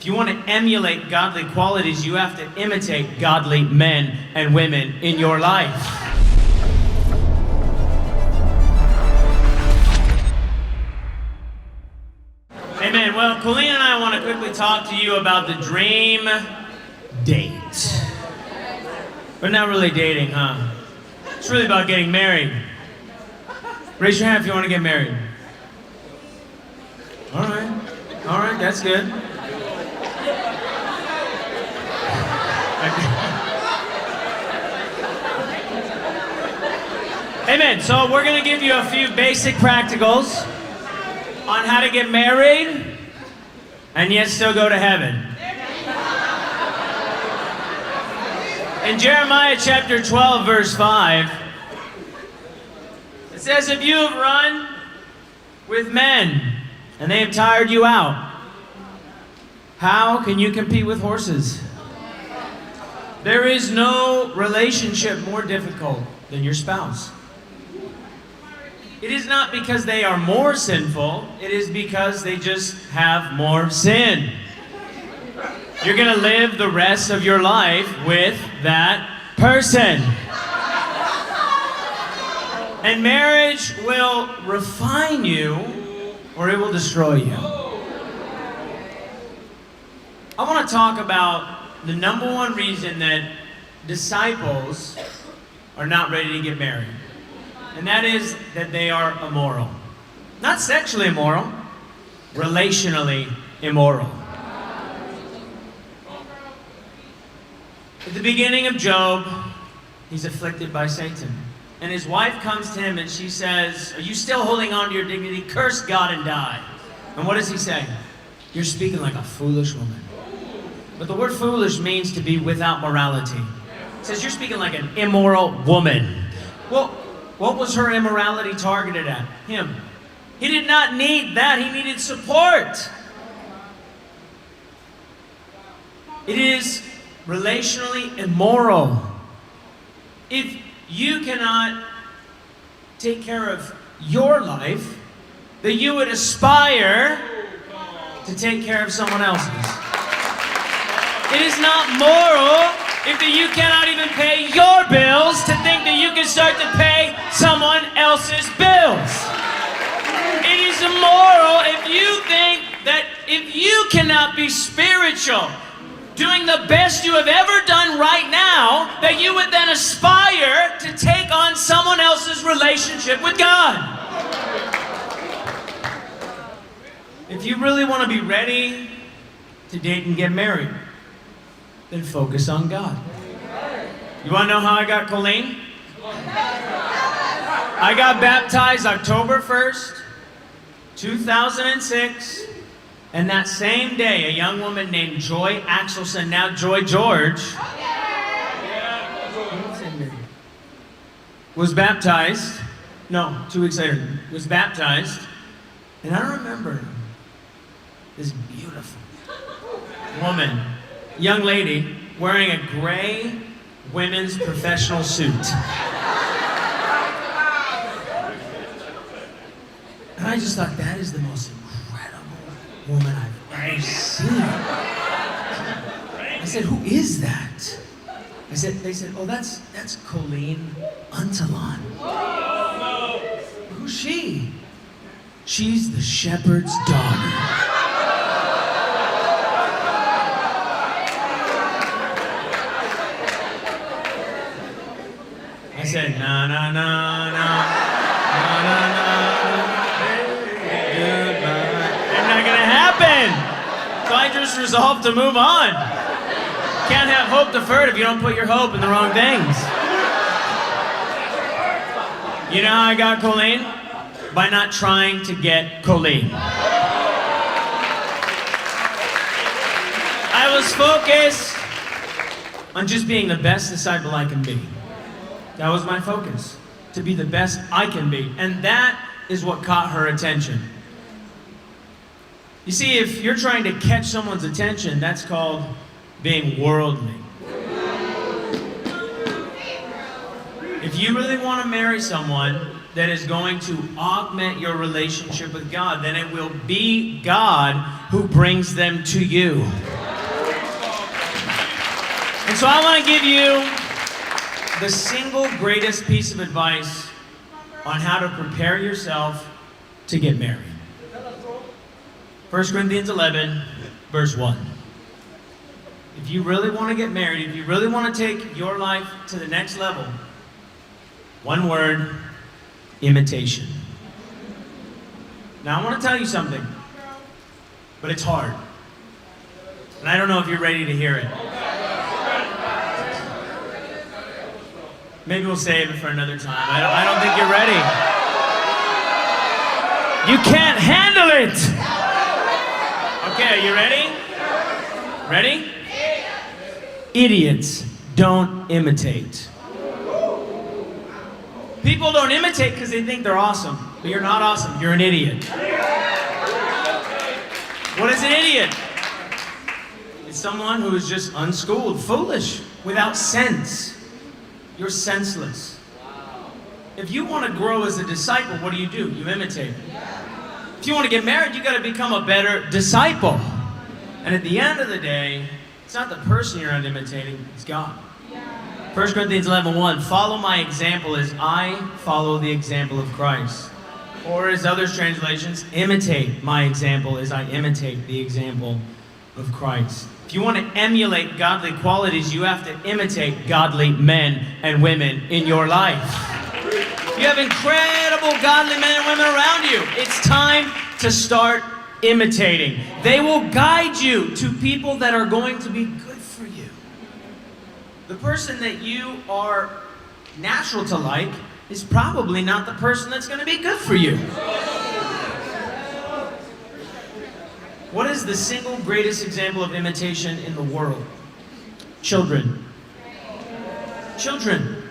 If you want to emulate godly qualities, you have to imitate godly men and women in your life. Amen. Well, Coleen and I want to quickly talk to you about the dream date. We're not really dating, huh? It's really about getting married. Raise your hand if you want to get married. All right, that's good. Amen. So we're going to give you a few basic practicals on how to get married and yet still go to heaven. In Jeremiah chapter 12, verse 5, it says, if you have run with men and they have tired you out, how can you compete with horses? There is no relationship more difficult than your spouse. It is not because they are more sinful, it is because they just have more sin. You're going to live the rest of your life with that person. And marriage will refine you or it will destroy you. I want to talk about the number one reason that disciples are not ready to get married. And that is that they are immoral. Not sexually immoral, relationally immoral. At the beginning of Job, he's afflicted by Satan. And his wife comes to him and she says, are you still holding on to your dignity? Curse God and die. And what does he say? You're speaking like a foolish woman. But the word foolish means to be without morality. It says you're speaking like an immoral woman. Well, what was her immorality targeted at? Him. He did not need that. He needed support. It is relationally immoral. If you cannot take care of your life, that you would aspire to take care of someone else's. It is not moral if you cannot even pay your bills to think that you can start to pay someone else's bills. It is immoral if you think that if you cannot be spiritual, doing the best you have ever done right now, that you would then aspire to take on someone else's relationship with God. If you really want to be ready to date and get married, then focus on God. You want to know how I got Coleen? I got baptized October 1st, 2006. And that same day, a young woman named Joy Axelson, now Joy George, was baptized. No, 2 weeks later, was baptized. And I remember this beautiful woman, young lady, wearing a gray women's professional suit. And I just thought, that is the most woman I've ever seen. I said, who is that? They said, oh, that's Coleen Untalon. Who's she? She's the shepherd's daughter. I said, no, no, no, no, no, no, no. So I just resolved to move on. Can't have hope deferred if you don't put your hope in the wrong things. You know how I got Coleen? By not trying to get Coleen. I was focused on just being the best disciple I can be. That was my focus. To be the best I can be. And that is what caught her attention. You see, if you're trying to catch someone's attention, that's called being worldly. If you really want to marry someone that is going to augment your relationship with God, then it will be God who brings them to you. And so I want to give you the single greatest piece of advice on how to prepare yourself to get married. 1 Corinthians 11, verse 1. If you really want to get married, if you really want to take your life to the next level, one word, imitation. Now I want to tell you something, but it's hard. And I don't know if you're ready to hear it. Maybe we'll save it for another time. I don't think you're ready. You can't handle it. Okay, are you ready? Ready? Idiots don't imitate. People don't imitate because they think they're awesome. But you're not awesome. You're an idiot. What is an idiot? It's someone who is just unschooled, foolish, without sense. You're senseless. If you want to grow as a disciple, what do? You imitate. If you want to get married, you got to become a better disciple. And at the end of the day, it's not the person you're not imitating, it's God. 1 Corinthians 11:1, follow my example as I follow the example of Christ. Or as others translations, imitate my example as I imitate the example of Christ. If you want to emulate godly qualities, you have to imitate godly men and women in your life. You have incredible godly men and women around you. It's time to start imitating. They will guide you to people that are going to be good for you. The person that you are natural to like is probably not the person that's going to be good for you. What is the single greatest example of imitation in the world? Children. Children.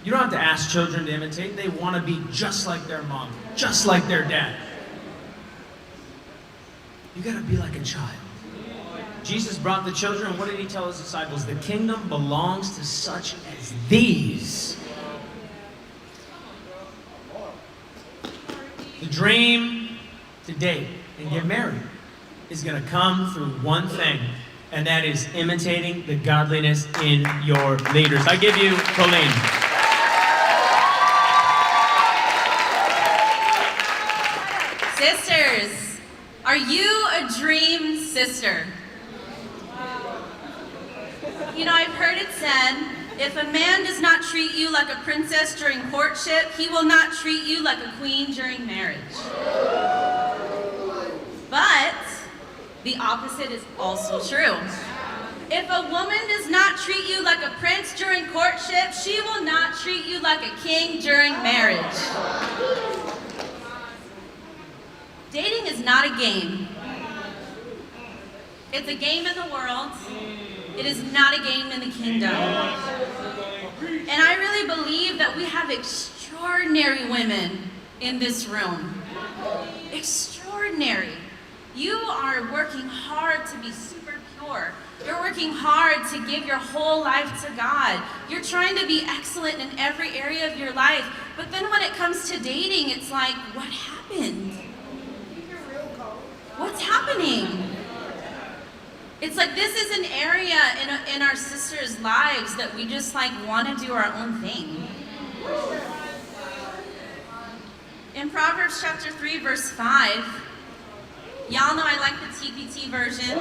You don't have to ask children to imitate. They want to be just like their mom, just like their dad. You got to be like a child. Jesus brought the children, and what did he tell his disciples? The kingdom belongs to such as these. The dream to date and get married is going to come through one thing, and that is imitating the godliness in your leaders. I give you Coleen. Sisters, are you a dream sister? You know, I've heard it said, if a man does not treat you like a princess during courtship, he will not treat you like a queen during marriage. But the opposite is also true. If a woman does not treat you like a prince during courtship, she will not treat you like a king during marriage. Dating is not a game. It's a game in the world. It is not a game in the kingdom. And I really believe that we have extraordinary women in this room. Extraordinary. You are working hard to be super pure. You're working hard to give your whole life to God. You're trying to be excellent in every area of your life. But then when it comes to dating, it's like, what happened? What's happening? It's like this is an area in our sisters' lives that we just like want to do our own thing. In Proverbs chapter 3, verse 5, y'all know I like the TPT version.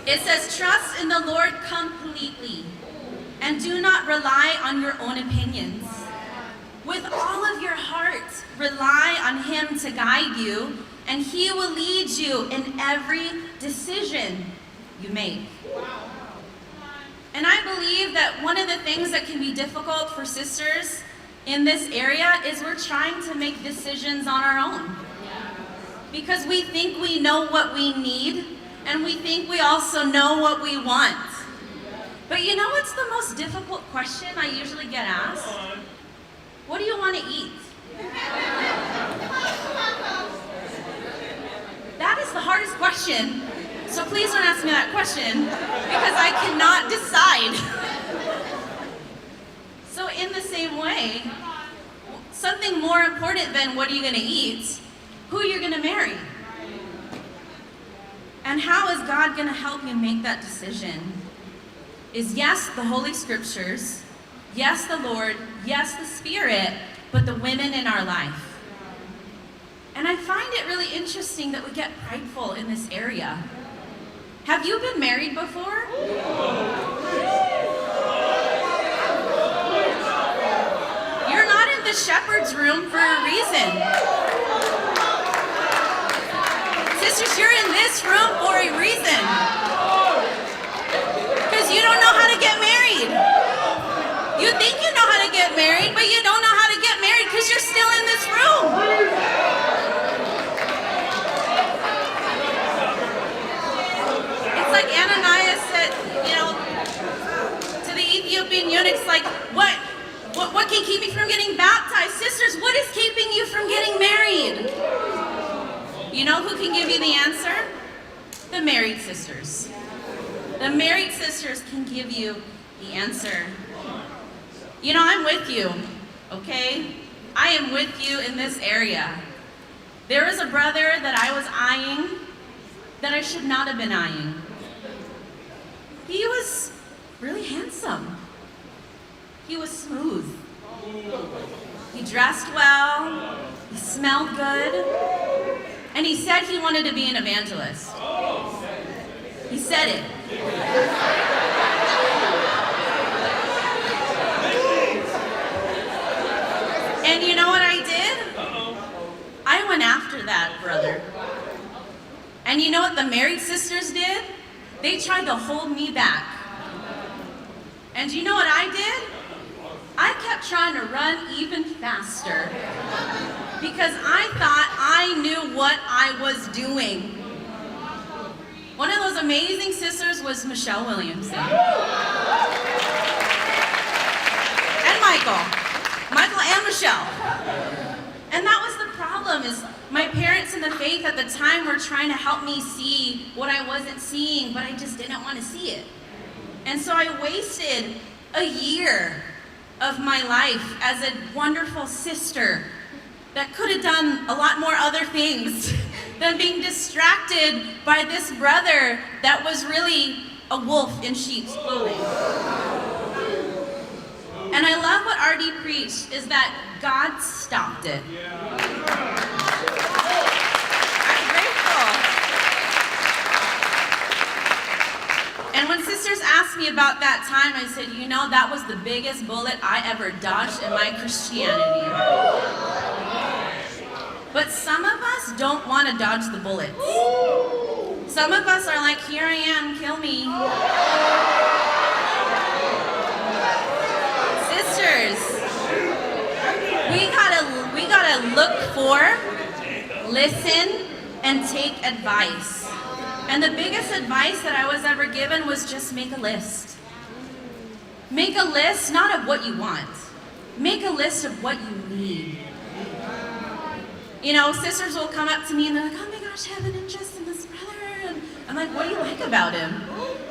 It says, trust in the Lord completely and do not rely on your own opinions. With all of your heart, rely on Him to guide you, and He will lead you in every decision you make. And I believe that one of the things that can be difficult for sisters in this area is we're trying to make decisions on our own. Because we think we know what we need, and we think we also know what we want. But you know what's the most difficult question I usually get asked? What do you want to eat? That is the hardest question. So please don't ask me that question, because I cannot decide. So in the same way, something more important than what are you going to eat, who you're going to marry. And how is God going to help you make that decision? Is yes, the Holy Scriptures, yes, the Lord, yes, the Spirit, but the women in our life. And I find it really interesting that we get prideful in this area. Have you been married before? You're not in the shepherd's room for a reason. Sisters, you're in this room for a reason. Because you don't know how to get married. You think you know how to get married, but you don't know how to get married because you're still in this room. It's like Ananias said, to the Ethiopian eunuchs, like, what can keep me from getting baptized? Sisters, what is keeping you from getting married? You know who can give you the answer? The married sisters. The married sisters can give you the answer. I'm with you, okay? I am with you in this area. There was a brother that I was eyeing that I should not have been eyeing. He was really handsome. He was smooth. He dressed well. He smelled good. And he said he wanted to be an evangelist. He said it. And you know what I did? I went after that brother. And you know what the married sisters did? They tried to hold me back. And you know what I did? I kept trying to run even faster because I thought I knew what I was doing. One of those amazing sisters was Michelle Williamson. And Michael and Michelle. And that was the problem, is my parents in the faith at the time were trying to help me see what I wasn't seeing, but I just didn't want to see it. And so I wasted a year of my life as a wonderful sister that could have done a lot more other things than being distracted by this brother that was really a wolf in sheep's clothing. And I love what R.D. preached, is that God stopped it. I'm grateful. And when sisters asked me about that time, I said, that was the biggest bullet I ever dodged in my Christianity. But some of us don't want to dodge the bullets. Some of us are like, here I am, kill me. Sisters, we gotta look for, listen, and take advice. And the biggest advice that I was ever given was just make a list. Make a list, not of what you want. Make a list of what you need. Sisters will come up to me and they're like, oh my gosh, I have an interest in this brother. And I'm like, what do you like about him?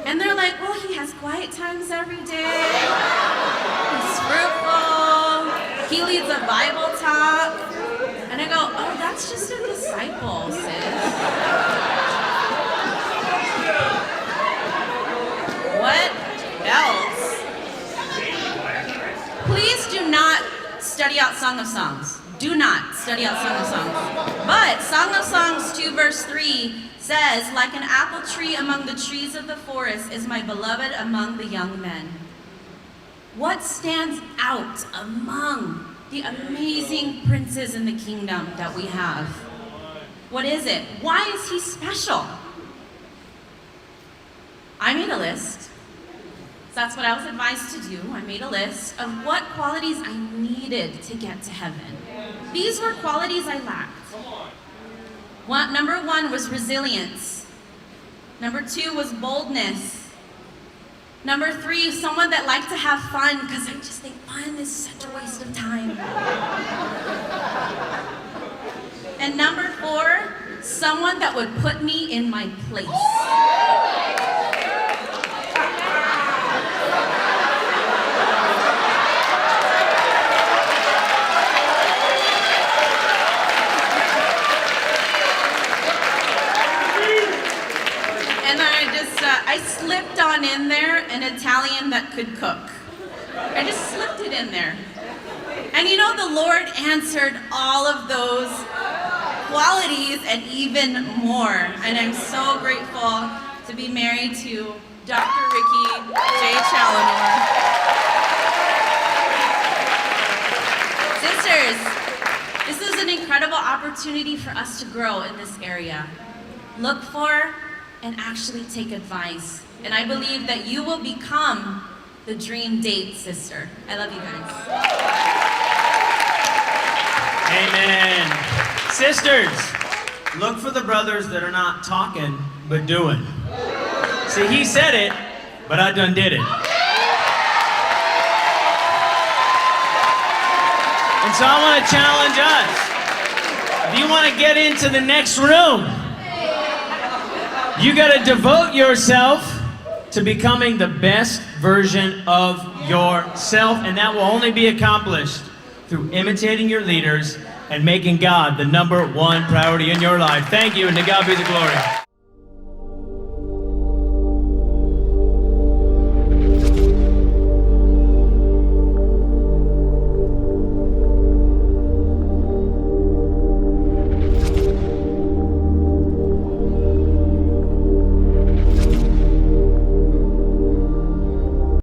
And they're like, well, he has quiet times every day. He's fruitful. He leads a Bible talk. And I go, oh, that's just a disciple, sis. What else? Please do not study out Song of Songs. Do not study out Song of Songs. But Song of Songs 2 verse 3 says, like an apple tree among the trees of the forest is my beloved among the young men. What stands out among the amazing princes in the kingdom that we have? What is it? Why is he special? I made a list. That's what I was advised to do. I made a list of what qualities I needed to get to heaven. These were qualities I lacked. Number 1 was resilience. Number 2 was boldness. Number 3, someone that liked to have fun, because I just think fun is such a waste of time. And number 4, someone that would put me in my place. I slipped on in there an Italian that could cook. I just slipped it in there. And you know, the Lord answered all of those qualities and even more. And I'm so grateful to be married to Dr. Ricky J. Challinor. Sisters, this is an incredible opportunity for us to grow in this area. Look for and actually take advice. And I believe that you will become the dream date, sister. I love you guys. Amen. Sisters, look for the brothers that are not talking, but doing. See, he said it, but I done did it. And so I want to challenge us. If you want to get into the next room, you got to devote yourself to becoming the best version of yourself, and that will only be accomplished through imitating your leaders and making God the #1 priority in your life. Thank you, and to God be the glory.